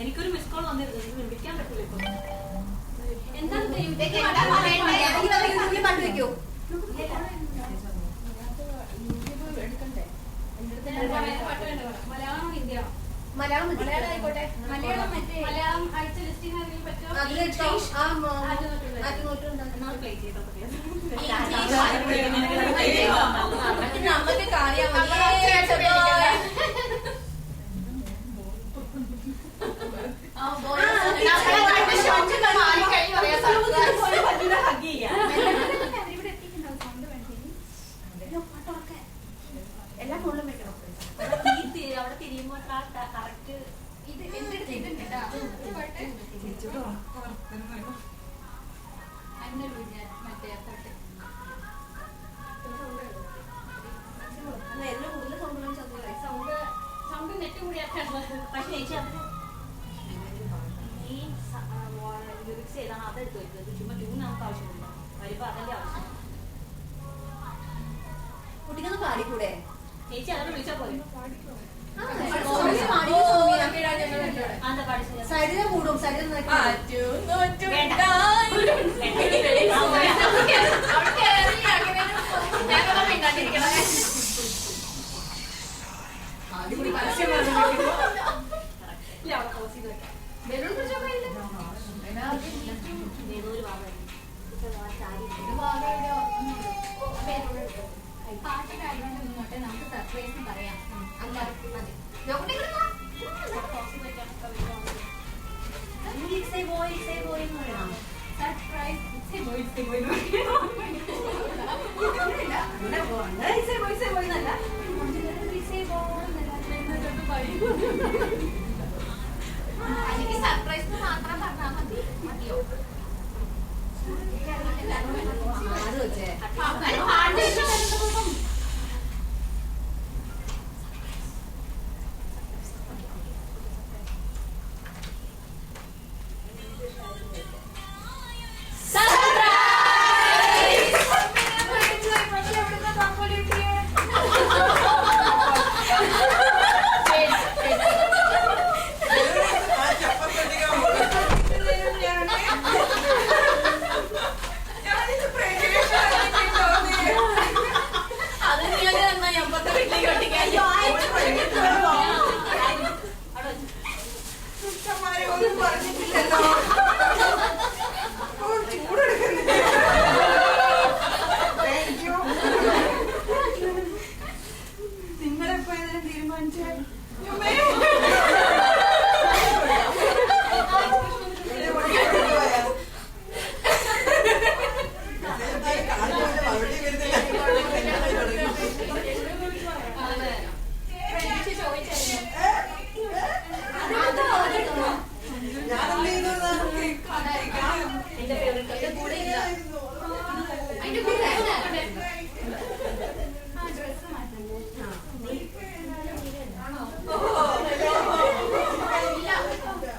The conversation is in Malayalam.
എനിക്കൊരു മിസ് കോൾ വന്നിരുന്നു, വിളിക്കാൻ പറ്റില്ല ഇപ്പൊ. എന്താണ് കണ്ടുവെക്കോ? മലയാളം ഹിന്ദിയാ? മലയാളം ആയിക്കോട്ടെ. മലയാളം അയച്ച ലിസ്റ്റിംഗ് പറ്റുമോ? നമുക്ക് കാര്യം എല്ലാ ഫോണിലും വെക്കണം. അവിടെ തിരിയുമ്പോ കറക്റ്റ് ഇത് എന്റെ അടുത്ത് എല്ലാം കൂടുതൽ സൗണ്ട് നെറ്റ് കൂടിയാക്കാണ്. പക്ഷെ ചേച്ചി അതിന് ഈ ലിറിക്സ് ഏതാണ് അതെടുത്ത് വെക്കുന്നത്. ചുമ്മാ ട്യൂൺ നമുക്ക് ആവശ്യമില്ല, വരുമ്പോ അതല്ലേ ആവശ്യം. കുട്ടിക്കൊന്ന് പാടിക്കൂടെ? ചേച്ചി അതൊക്കെ വിളിച്ചാൽ പോയി. സൈഡിലെ കൂടും. സൈഡിൽ പാട്ട് കാര്യങ്ങൾ മുന്നോട്ട് നമുക്ക് സർപ്രൈസ് പറയാം. അല്ല മതി.